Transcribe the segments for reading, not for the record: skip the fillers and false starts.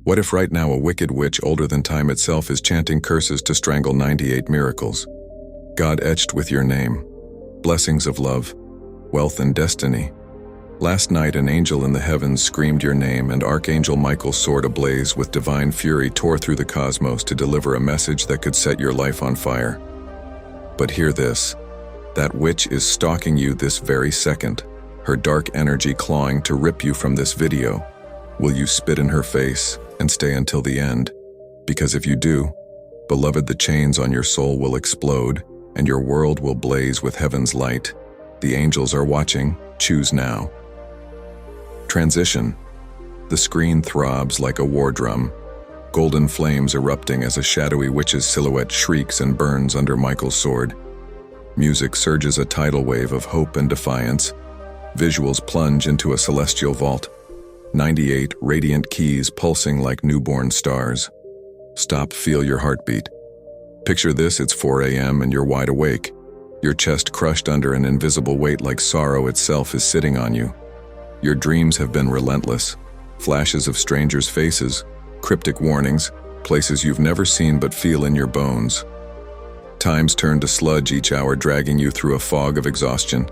What if right now a wicked witch older than time itself is chanting curses to strangle 98 miracles? God etched with your name, blessings of love, wealth and destiny. Last night an angel in the heavens screamed your name, and Archangel Michael's sword ablaze with divine fury tore through the cosmos to deliver a message that could set your life on fire. But hear this, that witch is stalking you this very second, her dark energy clawing to rip you from this video. Will you spit in her face and stay until the end? Because if you do, beloved, the chains on your soul will explode and your world will blaze with heaven's light. The angels are watching. Choose now. Transition. The screen throbs like a war drum, golden flames erupting as a shadowy witch's silhouette shrieks and burns under Michael's sword. Music surges a tidal wave of hope and defiance. Visuals plunge into a celestial vault. 98 radiant keys pulsing like newborn stars. Stop, feel your heartbeat. Picture this, it's 4 a.m. and you're wide awake. Your chest crushed under an invisible weight like sorrow itself is sitting on you. Your dreams have been relentless. Flashes of strangers' faces, cryptic warnings, places you've never seen but feel in your bones. Times turn to sludge each hour, dragging you through a fog of exhaustion.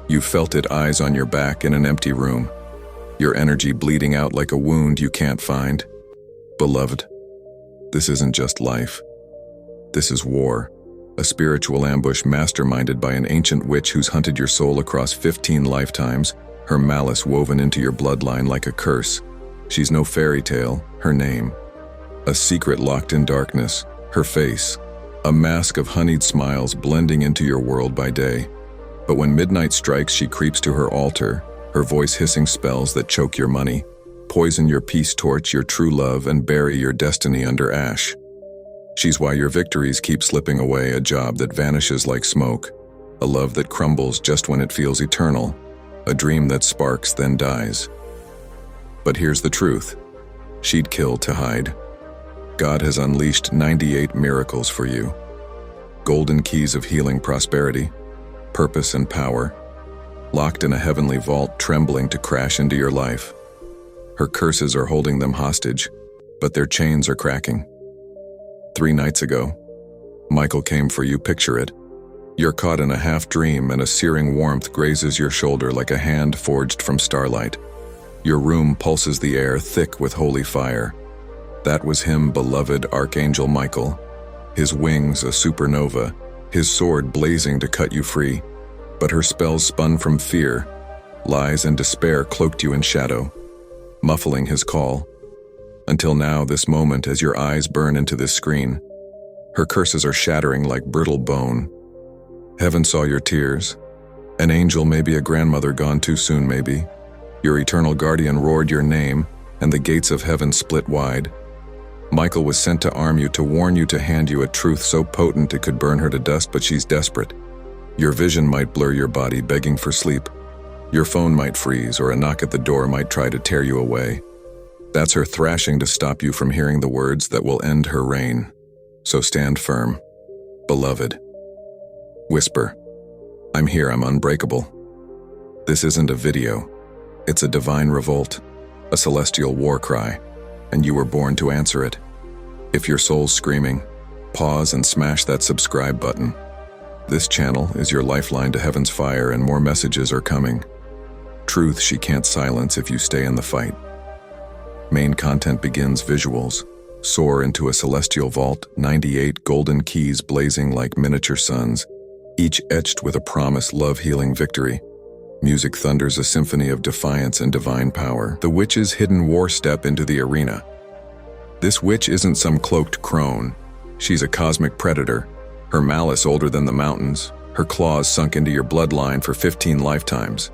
You've felt it, eyes on your back in an empty room. Your energy bleeding out like a wound you can't find. Beloved, this isn't just life. This is war, a spiritual ambush masterminded by an ancient witch who's hunted your soul across 15 lifetimes, her malice woven into your bloodline like a curse. She's no fairy tale, her name. A secret locked in darkness, her face. A mask of honeyed smiles blending into your world by day. But when midnight strikes, she creeps to her altar, her voice hissing spells that choke your money, poison your peace torch, your true love, and bury your destiny under ash. She's why your victories keep slipping away, a job that vanishes like smoke, a love that crumbles just when it feels eternal, a dream that sparks then dies. But here's the truth. She'd kill to hide. God has unleashed 98 miracles for you. Golden keys of healing, prosperity, purpose, and power, locked in a heavenly vault, trembling to crash into your life. Her curses are holding them hostage, but their chains are cracking. 3 nights ago, Michael came for you. Picture it. You're caught in a half-dream and a searing warmth grazes your shoulder like a hand forged from starlight. Your room pulses the air thick with holy fire. That was him, beloved Archangel Michael. His wings a supernova, his sword blazing to cut you free. But her spells spun from fear. Lies and despair cloaked you in shadow, muffling his call. Until now, this moment, as your eyes burn into this screen. Her curses are shattering like brittle bone. Heaven saw your tears. An angel, maybe a grandmother gone too soon, maybe. Your eternal guardian roared your name, and the gates of heaven split wide. Michael was sent to arm you, to warn you, to hand you a truth so potent it could burn her to dust, but she's desperate. Your vision might blur your body, begging for sleep. Your phone might freeze, or a knock at the door might try to tear you away. That's her thrashing to stop you from hearing the words that will end her reign. So stand firm, beloved. Whisper, I'm here, I'm unbreakable. This isn't a video. It's a divine revolt, a celestial war cry, and you were born to answer it. If your soul's screaming, pause and smash that subscribe button. This channel is your lifeline to heaven's fire, and more messages are coming. Truth she can't silence if you stay in the fight. Main content begins. Visuals soar into a celestial vault, 98 golden keys blazing like miniature suns, each etched with a promise, love, healing, victory. Music thunders a symphony of defiance and divine power. The witch's hidden war step into the arena. This witch isn't some cloaked crone. She's a cosmic predator. Her malice older than the mountains, her claws sunk into your bloodline for 15 lifetimes.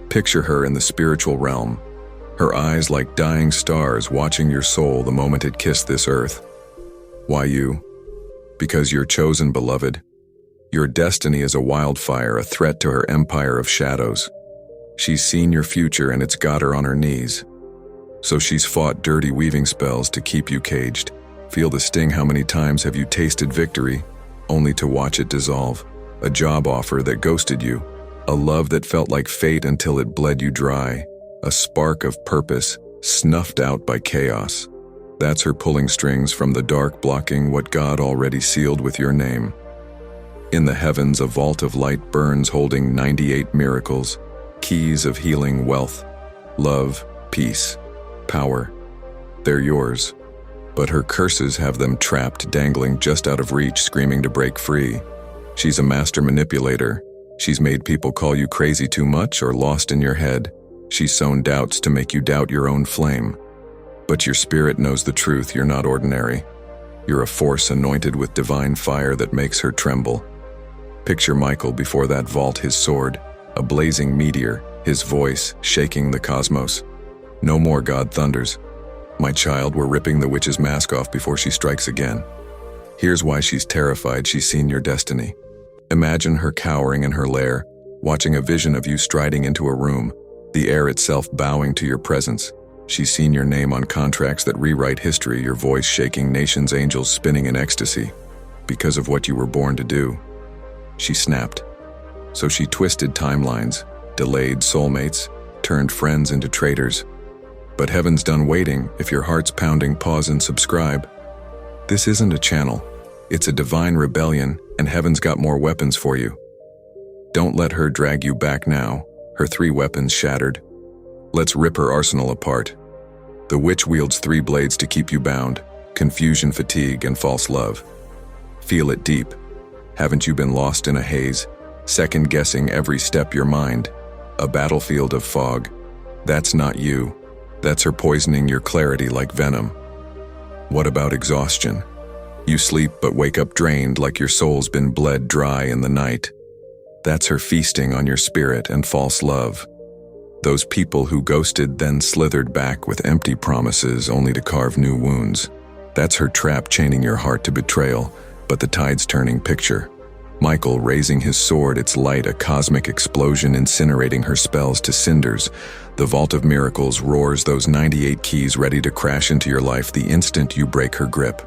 Picture her in the spiritual realm, her eyes like dying stars watching your soul the moment it kissed this earth. Why you? Because you're chosen, beloved. Your destiny is a wildfire, a threat to her empire of shadows. She's seen your future and it's got her on her knees. So she's fought dirty weaving spells to keep you caged. Feel the sting. How many times have you tasted victory, only to watch it dissolve? A job offer that ghosted you, a love that felt like fate until it bled you dry, a spark of purpose snuffed out by chaos. That's her pulling strings from the dark, blocking what God already sealed with your name. In the heavens, a vault of light burns, holding 98 miracles, keys of healing, wealth, love, peace, power. They're yours. But her curses have them trapped, dangling just out of reach, screaming to break free. She's a master manipulator. She's made people call you crazy too much or lost in your head. She's sown doubts to make you doubt your own flame. But your spirit knows the truth. You're not ordinary. You're a force anointed with divine fire that makes her tremble. Picture Michael before that vault, his sword, a blazing meteor, his voice shaking the cosmos. No more, God thunders. My child, we're ripping the witch's mask off before she strikes again. Here's why she's terrified. She's seen your destiny. Imagine her cowering in her lair, watching a vision of you striding into a room, the air itself bowing to your presence. She's seen your name on contracts that rewrite history, your voice shaking nations, angels spinning in ecstasy. Because of what you were born to do. She snapped. So she twisted timelines, delayed soulmates, turned friends into traitors. But heaven's done waiting. If your heart's pounding, pause and subscribe. This isn't a channel. It's a divine rebellion, and heaven's got more weapons for you. Don't let her drag you back now, her 3 weapons shattered. Let's rip her arsenal apart. The witch wields 3 blades to keep you bound: confusion, fatigue, and false love. Feel it deep. Haven't you been lost in a haze, second-guessing every step your mind? A battlefield of fog. That's not you. That's her poisoning your clarity like venom. What about exhaustion? You sleep but wake up drained, like your soul's been bled dry in the night. That's her feasting on your spirit and false love. Those people who ghosted then slithered back with empty promises only to carve new wounds. That's her trap, chaining your heart to betrayal, but the tide's turning. Picture Michael raising his sword, its light a cosmic explosion, incinerating her spells to cinders. The vault of miracles roars, those 98 keys ready to crash into your life the instant you break her grip.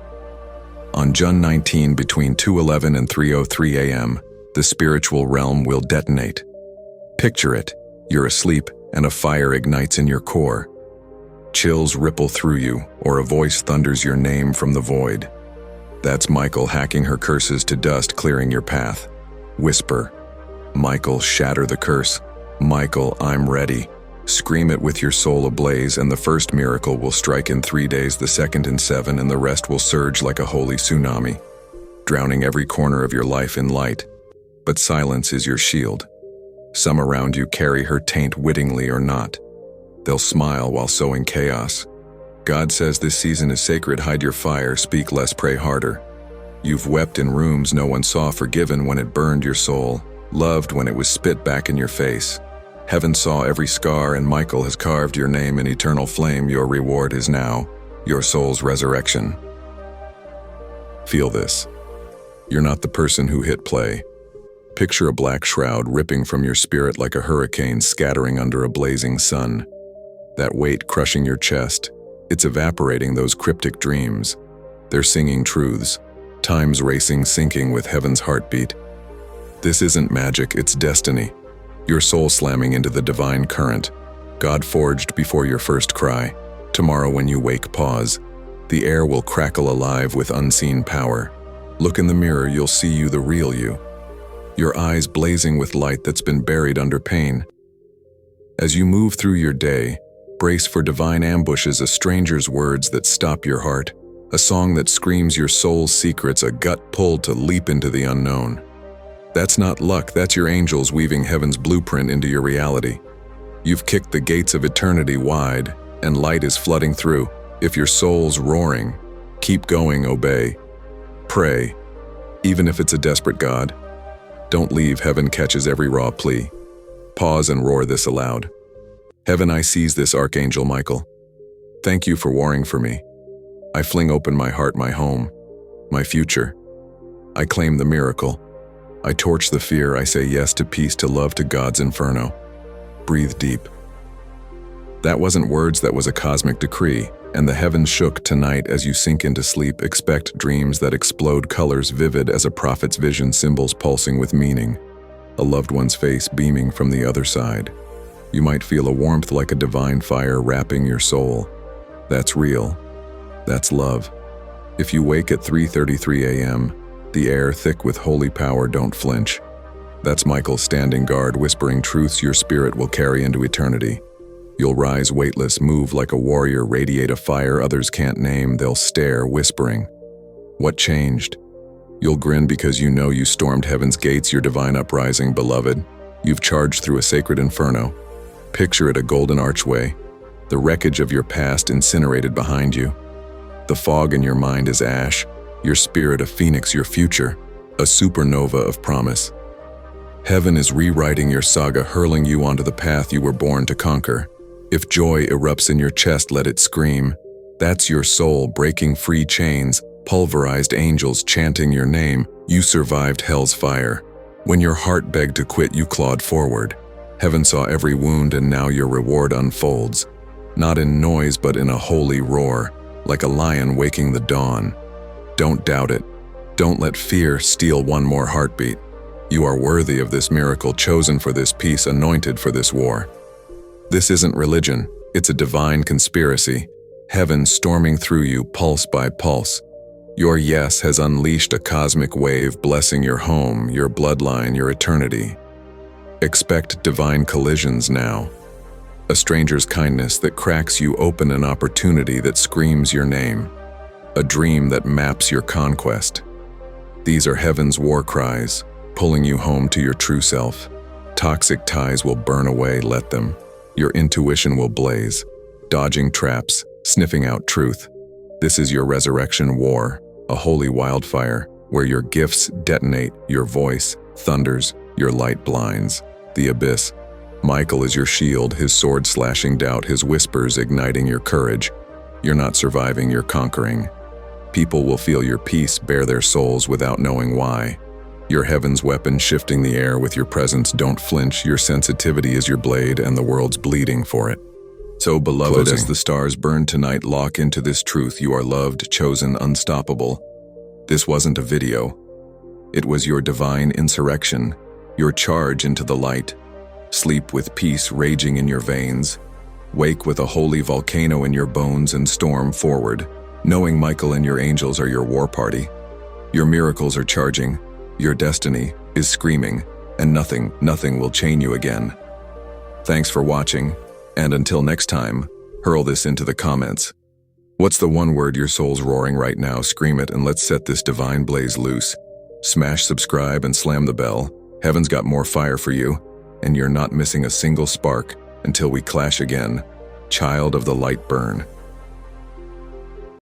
On June 19, between 2:11 and 3:03 a.m., the spiritual realm will detonate. Picture it. You're asleep, and a fire ignites in your core. Chills ripple through you, or a voice thunders your name from the void. That's Michael hacking her curses to dust, clearing your path. Whisper, Michael, shatter the curse. Michael, I'm ready. Scream it with your soul ablaze, and the first miracle will strike in 3 days, the second in 7, and the rest will surge like a holy tsunami, drowning every corner of your life in light. But silence is your shield. Some around you carry her taint wittingly or not. They'll smile while sowing chaos. God says this season is sacred. Hide your fire, speak less, pray harder. You've wept in rooms no one saw, forgiven when it burned your soul, loved when it was spit back in your face. Heaven saw every scar, and Michael has carved your name in eternal flame. Your reward is now, your soul's resurrection. Feel this. You're not the person who hit play. Picture a black shroud ripping from your spirit like a hurricane scattering under a blazing sun. That weight crushing your chest, it's evaporating those cryptic dreams. They're singing truths. Time's racing, syncing with heaven's heartbeat. This isn't magic, it's destiny. Your soul slamming into the divine current. God forged before your first cry. Tomorrow when you wake, pause. The air will crackle alive with unseen power. Look in the mirror, you'll see you, the real you. Your eyes blazing with light that's been buried under pain. As you move through your day, brace for divine ambushes, a stranger's words that stop your heart, a song that screams your soul's secrets, a gut pull to leap into the unknown. That's not luck, that's your angels weaving heaven's blueprint into your reality. You've kicked the gates of eternity wide, and light is flooding through. If your soul's roaring, keep going, obey. Pray, even if it's a desperate God. Don't leave, heaven catches every raw plea. Pause and roar this aloud. Heaven, I seize this, Archangel Michael. Thank you for warring for me. I fling open my heart, my home, my future. I claim the miracle. I torch the fear, I say yes to peace, to love, to God's inferno. Breathe deep. That wasn't words, that was a cosmic decree, and the heavens shook tonight as you sink into sleep. Expect dreams that explode, colors vivid as a prophet's vision, symbols pulsing with meaning, a loved one's face beaming from the other side. You might feel a warmth like a divine fire wrapping your soul. That's real. That's love. If you wake at 3:33 a.m., the air thick with holy power, don't flinch. That's Michael standing guard, whispering truths your spirit will carry into eternity. You'll rise weightless, move like a warrior, radiate a fire others can't name. They'll stare, whispering, "What changed?" You'll grin because you know you stormed heaven's gates, your divine uprising, beloved. You've charged through a sacred inferno. Picture it, a golden archway, the wreckage of your past incinerated behind you. The fog in your mind is ash, your spirit a phoenix, your future, a supernova of promise. Heaven is rewriting your saga, hurling you onto the path you were born to conquer. If joy erupts in your chest, let it scream. That's your soul breaking free chains, pulverized angels chanting your name. You survived hell's fire. When your heart begged to quit, you clawed forward. Heaven saw every wound, and now your reward unfolds. Not in noise, but in a holy roar, like a lion waking the dawn. Don't doubt it. Don't let fear steal one more heartbeat. You are worthy of this miracle, chosen for this peace, anointed for this war. This isn't religion, it's a divine conspiracy. Heaven storming through you, pulse by pulse. Your yes has unleashed a cosmic wave, blessing your home, your bloodline, your eternity. Expect divine collisions now. A stranger's kindness that cracks you open, an opportunity that screams your name. A dream that maps your conquest. These are heaven's war cries, pulling you home to your true self. Toxic ties will burn away, let them. Your intuition will blaze, dodging traps, sniffing out truth. This is your resurrection war, a holy wildfire, where your gifts detonate, your voice thunders, your light blinds. The abyss. Michael is your shield, his sword slashing doubt, his whispers igniting your courage. You're not surviving, you're conquering. People will feel your peace, bare their souls without knowing why. Your heaven's weapon shifting the air with your presence, don't flinch, your sensitivity is your blade and the world's bleeding for it. So beloved, as the stars burn tonight, lock into this truth: you are loved, chosen, unstoppable. This wasn't a video. It was your divine insurrection, your charge into the light. Sleep with peace raging in your veins. Wake with a holy volcano in your bones and storm forward, knowing Michael and your angels are your war party. Your miracles are charging, your destiny is screaming, and nothing will chain you again. Thanks for watching, and until next time, hurl this into the comments. What's the one word your soul's roaring right now? Scream it, and let's set this divine blaze loose. Smash subscribe and slam the bell. Heaven's got more fire for you, and you're not missing a single spark until we clash again. Child of the light, burn.